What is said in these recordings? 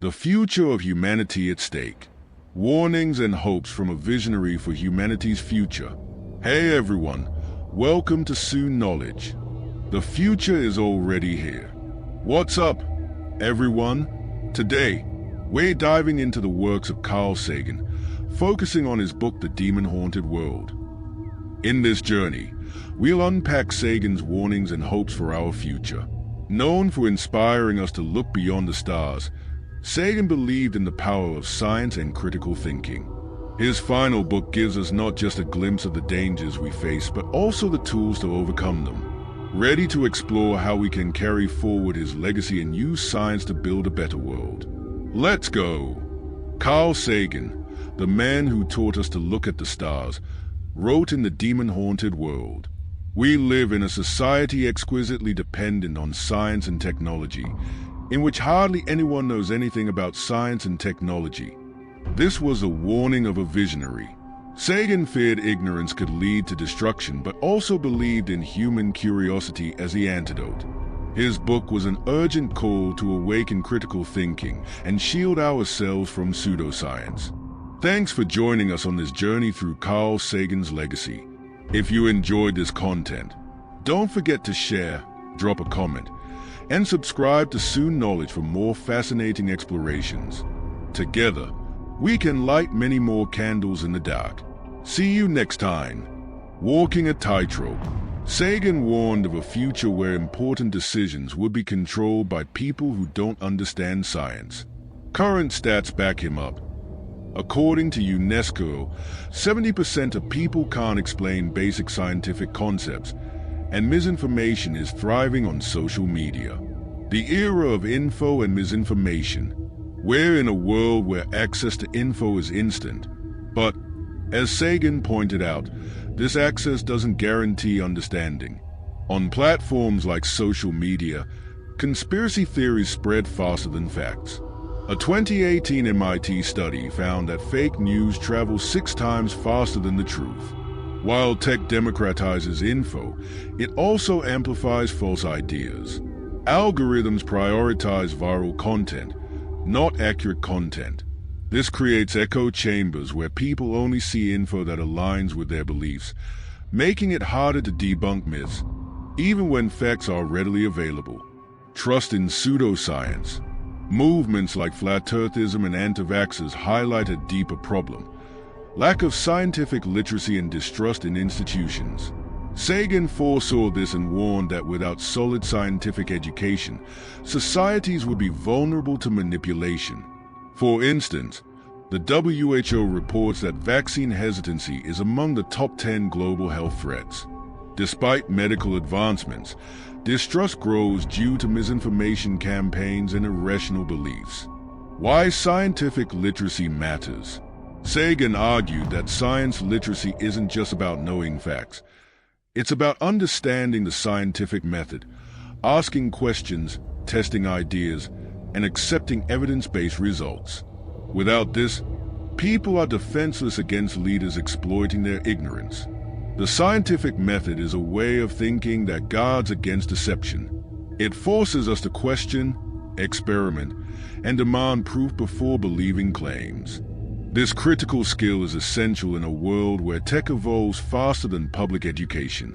The future of humanity at stake. Warnings and hopes from a visionary for humanity's future. Hey everyone, welcome to Soon Knowledge. The future is already here. What's up, everyone? Today, we're diving into the works of Carl Sagan, focusing on his book The Demon-Haunted World. In this journey, we'll unpack Sagan's warnings and hopes for our future. Known for inspiring us to look beyond the stars, Sagan believed in the power of science and critical thinking. His final book gives us not just a glimpse of the dangers we face, but also the tools to overcome them. Ready to explore how we can carry forward his legacy and use science to build a better world. Let's go! Carl Sagan, the man who taught us to look at the stars, wrote in The Demon-Haunted World. We live in a society exquisitely dependent on science and technology, in which hardly anyone knows anything about science and technology. This was a warning of a visionary. Sagan feared ignorance could lead to destruction, but also believed in human curiosity as the antidote. His book was an urgent call to awaken critical thinking and shield ourselves from pseudoscience. Thanks for joining us on this journey through Carl Sagan's legacy. If you enjoyed this content, don't forget to share, drop a comment, and subscribe to Soon Knowledge for more fascinating explorations. Together, we can light many more candles in the dark. See you next time. Walking a tightrope. Sagan warned of a future where important decisions would be controlled by people who don't understand science. Current stats back him up. According to UNESCO, 70% of people can't explain basic scientific concepts, and misinformation is thriving on social media. The era of info and misinformation. We're in a world where access to info is instant. But, as Sagan pointed out, this access doesn't guarantee understanding. On platforms like social media, conspiracy theories spread faster than facts. A 2018 MIT study found that fake news travels 6 times faster than the truth. While tech democratizes info, it also amplifies false ideas. Algorithms prioritize viral content, not accurate content. This creates echo chambers where people only see info that aligns with their beliefs, making it harder to debunk myths, even when facts are readily available. Trust in pseudoscience. Movements like flat earthism and anti-vaxxers highlight a deeper problem: lack of scientific literacy and distrust in institutions. Sagan foresaw this and warned that without solid scientific education, societies would be vulnerable to manipulation. For instance, the WHO reports that vaccine hesitancy is among the top 10 global health threats. Despite medical advancements, distrust grows due to misinformation campaigns and irrational beliefs. Why scientific literacy matters. Sagan argued that science literacy isn't just about knowing facts. It's about understanding the scientific method, asking questions, testing ideas, and accepting evidence-based results. Without this, people are defenseless against leaders exploiting their ignorance. The scientific method is a way of thinking that guards against deception. It forces us to question, experiment, and demand proof before believing claims. This critical skill is essential in a world where tech evolves faster than public education.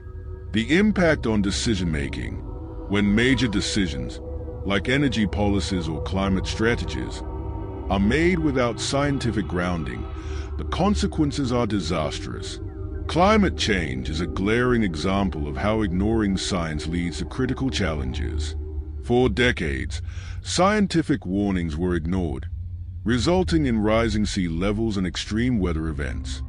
The impact on decision-making. When major decisions, like energy policies or climate strategies, are made without scientific grounding, the consequences are disastrous. Climate change is a glaring example of how ignoring science leads to critical challenges. For decades, scientific warnings were ignored, resulting in rising sea levels and extreme weather events.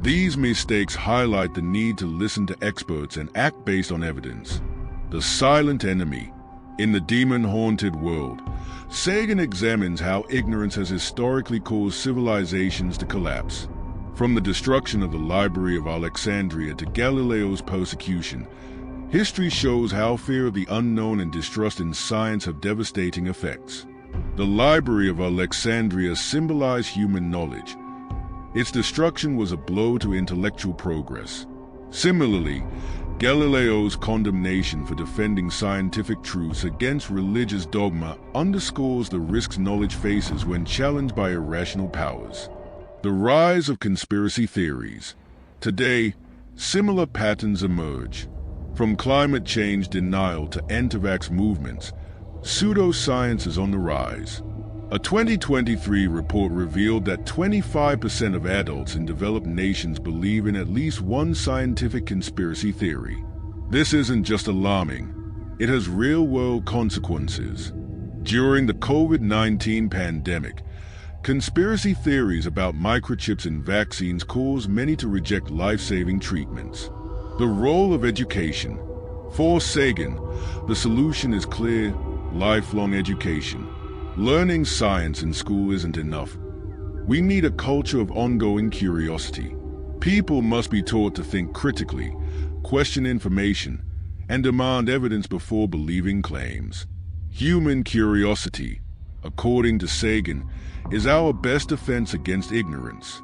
These mistakes highlight the need to listen to experts and act based on evidence. The silent enemy. In The Demon-Haunted World, Sagan examines how ignorance has historically caused civilizations to collapse. From the destruction of the Library of Alexandria to Galileo's persecution, history shows how fear of the unknown and distrust in science have devastating effects. The Library of Alexandria symbolized human knowledge. Its destruction was a blow to intellectual progress. Similarly, Galileo's condemnation for defending scientific truths against religious dogma underscores the risks knowledge faces when challenged by irrational powers. The rise of conspiracy theories. Today, similar patterns emerge. From climate change denial to anti-vax movements, pseudoscience is on the rise. A 2023 report revealed that 25% of adults in developed nations believe in at least one scientific conspiracy theory. This isn't just alarming, it has real-world consequences. During the COVID-19 pandemic, conspiracy theories about microchips and vaccines caused many to reject life-saving treatments. The role of education. For Sagan, the solution is clear: lifelong education. Learning science in school isn't enough. We need a culture of ongoing curiosity. People must be taught to think critically, question information, and demand evidence before believing claims. Human curiosity, according to Sagan, is our best defense against ignorance.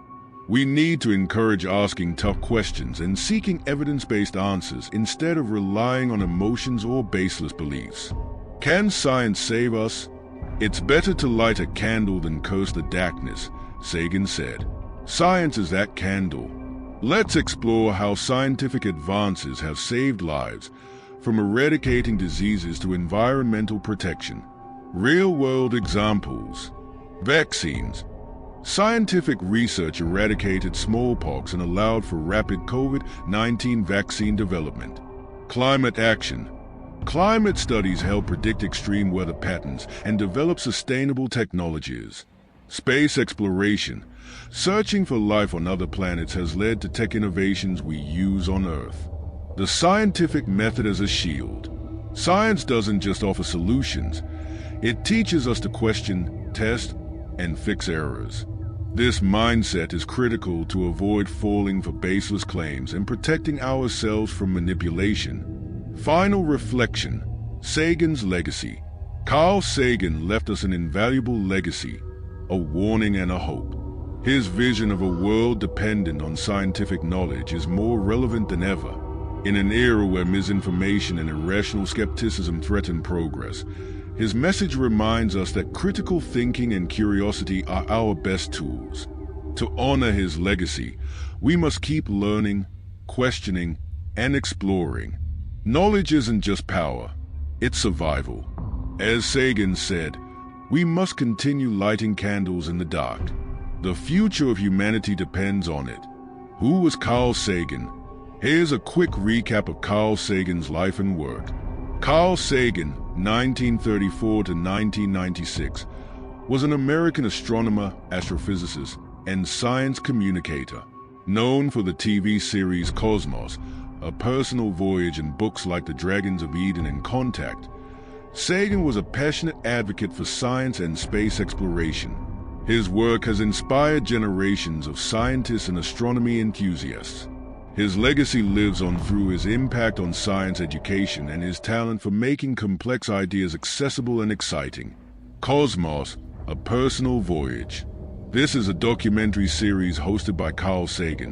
We need to encourage asking tough questions and seeking evidence-based answers instead of relying on emotions or baseless beliefs. Can science save us? It's better to light a candle than curse the darkness, Sagan said. Science is that candle. Let's explore how scientific advances have saved lives, from eradicating diseases to environmental protection. Real-world examples. Vaccines. Scientific research eradicated smallpox and allowed for rapid COVID-19 vaccine development. Climate action. Climate studies help predict extreme weather patterns and develop sustainable technologies. Space exploration. Searching for life on other planets has led to tech innovations we use on Earth. The scientific method as a shield. Science doesn't just offer solutions, it teaches us to question, test, and fix errors. This mindset is critical to avoid falling for baseless claims and protecting ourselves from manipulation. Final reflection. Sagan's legacy. Carl Sagan left us an invaluable legacy, a warning and a hope. His vision of a world dependent on scientific knowledge is more relevant than ever. In an era where misinformation and irrational skepticism threaten progress, his message reminds us that critical thinking and curiosity are our best tools. To honor his legacy, we must keep learning, questioning, and exploring. Knowledge isn't just power, it's survival. As Sagan said, we must continue lighting candles in the dark. The future of humanity depends on it. Who was Carl Sagan? Here's a quick recap of Carl Sagan's life and work. Carl Sagan, 1934 to 1996, was an American astronomer, astrophysicist, and science communicator. Known for the TV series Cosmos, A Personal Voyage, and books like The Dragons of Eden and Contact, Sagan was a passionate advocate for science and space exploration. His work has inspired generations of scientists and astronomy enthusiasts. His legacy lives on through his impact on science education and his talent for making complex ideas accessible and exciting. Cosmos, A Personal Voyage. This is a documentary series hosted by Carl Sagan,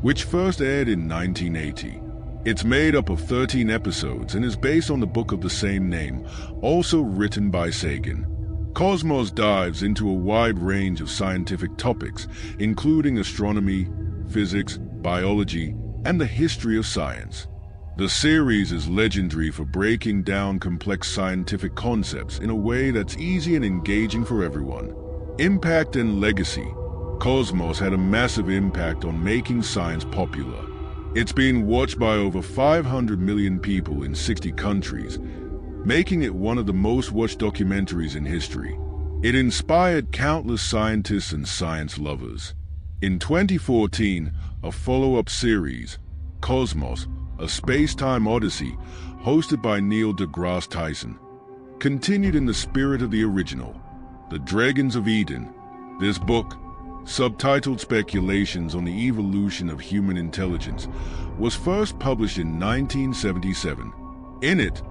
which first aired in 1980. It's made up of 13 episodes and is based on the book of the same name, also written by Sagan. Cosmos dives into a wide range of scientific topics, including astronomy, physics, biology, and the history of science. The series is legendary for breaking down complex scientific concepts in a way that's easy and engaging for everyone. Impact and legacy. Cosmos had a massive impact on making science popular. It's been watched by over 500 million people in 60 countries, making it one of the most watched documentaries in history. It inspired countless scientists and science lovers. In 2014, a follow-up series, Cosmos, A Space-Time Odyssey, hosted by Neil deGrasse Tyson, continued in the spirit of the original, The Dragons of Eden. This book, subtitled Speculations on the Evolution of Human Intelligence, was first published in 1977. In it,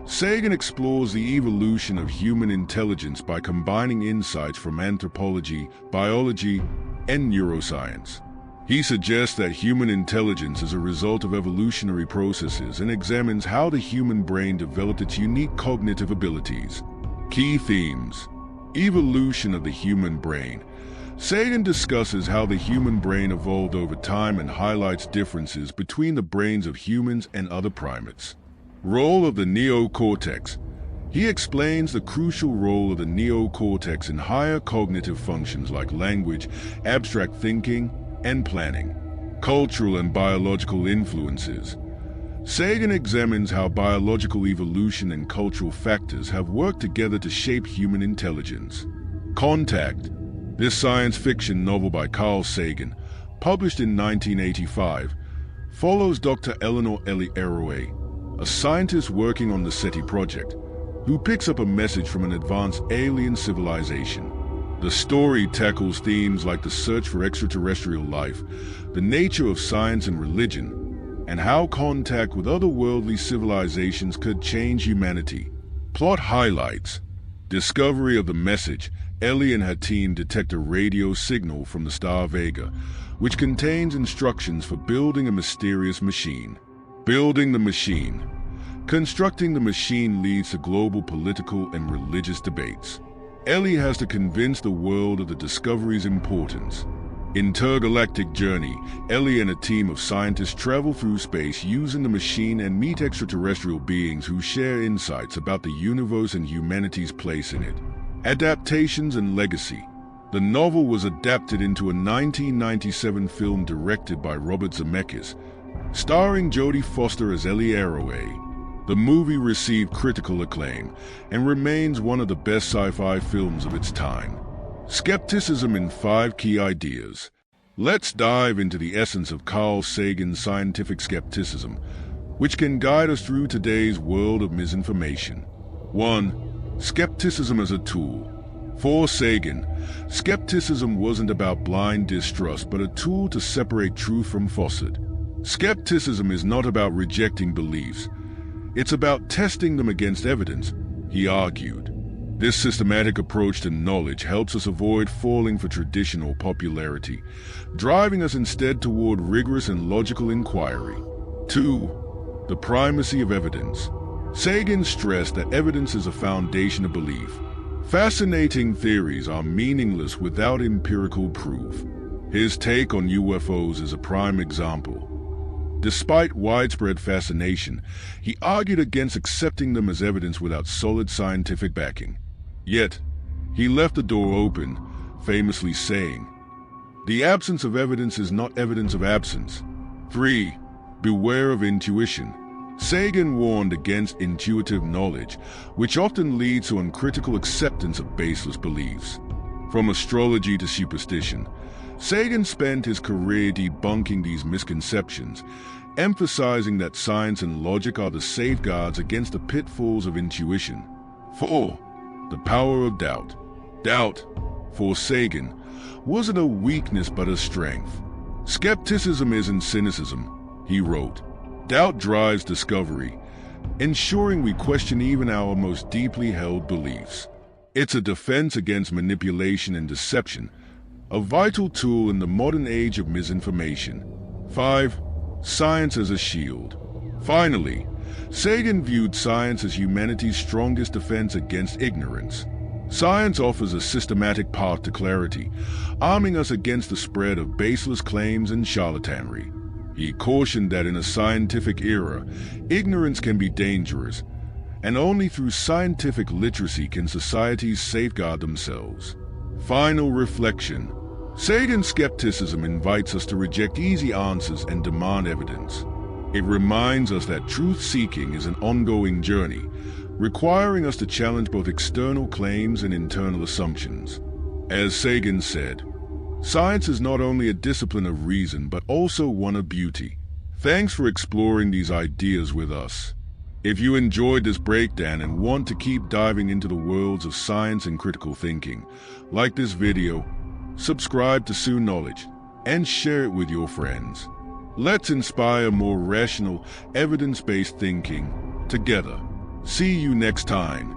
Sagan explores the evolution of human intelligence by combining insights from anthropology, biology, and neuroscience. He suggests that human intelligence is a result of evolutionary processes and examines how the human brain developed its unique cognitive abilities. Key themes: evolution of the human brain. Sagan discusses how the human brain evolved over time and highlights differences between the brains of humans and other primates. Role of the neocortex. He explains the crucial role of the neocortex in higher cognitive functions like language, abstract thinking, and planning. Cultural and biological influences. Sagan examines how biological evolution and cultural factors have worked together to shape human intelligence. Contact. This science fiction novel by Carl Sagan, published in 1985, follows Dr. Eleanor Ellie Arroway, a scientist working on the SETI project, who picks up a message from an advanced alien civilization. The story tackles themes like the search for extraterrestrial life, the nature of science and religion, and how contact with otherworldly civilizations could change humanity. Plot highlights. Discovery of the message. Ellie and her team detect a radio signal from the star Vega, which contains instructions for building a mysterious machine. Building the machine. Constructing the machine leads to global political and religious debates. Ellie has to convince the world of the discovery's importance. Intergalactic journey. Ellie and a team of scientists travel through space using the machine and meet extraterrestrial beings who share insights about the universe and humanity's place in it. Adaptations and legacy. The novel was adapted into a 1997 film directed by Robert Zemeckis, starring Jodie Foster as Ellie Arroway. The movie received critical acclaim and remains one of the best sci-fi films of its time. Skepticism in 5 key ideas. Let's dive into the essence of Carl Sagan's scientific skepticism, which can guide us through today's world of misinformation. 1. Skepticism as a tool. For Sagan, skepticism wasn't about blind distrust, but a tool to separate truth from falsehood. Skepticism is not about rejecting beliefs. It's about testing them against evidence, he argued. This systematic approach to knowledge helps us avoid falling for traditional popularity, driving us instead toward rigorous and logical inquiry. 2. The primacy of evidence. Sagan stressed that evidence is a foundation of belief. Fascinating theories are meaningless without empirical proof. His take on UFOs is a prime example. Despite widespread fascination, he argued against accepting them as evidence without solid scientific backing. Yet, he left the door open, famously saying, "The absence of evidence is not evidence of absence." 3. Beware of intuition. Sagan warned against intuitive knowledge, which often leads to uncritical acceptance of baseless beliefs. From astrology to superstition, Sagan spent his career debunking these misconceptions, emphasizing that science and logic are the safeguards against the pitfalls of intuition. 4. The power of doubt. Doubt, for Sagan, wasn't a weakness but a strength. Skepticism isn't cynicism, he wrote. Doubt drives discovery, ensuring we question even our most deeply held beliefs. It's a defense against manipulation and deception, a vital tool in the modern age of misinformation. 5. Science as a shield. Finally, Sagan viewed science as humanity's strongest defense against ignorance. Science offers a systematic path to clarity, arming us against the spread of baseless claims and charlatanry. He cautioned that in a scientific era, ignorance can be dangerous, and only through scientific literacy can societies safeguard themselves. Final reflection. Sagan's skepticism invites us to reject easy answers and demand evidence. It reminds us that truth-seeking is an ongoing journey, requiring us to challenge both external claims and internal assumptions. As Sagan said, science is not only a discipline of reason, but also one of beauty. Thanks for exploring these ideas with us. If you enjoyed this breakdown and want to keep diving into the worlds of science and critical thinking, like this video, subscribe to Soon Knowledge, and share it with your friends. Let's inspire more rational, evidence-based thinking together. See you next time.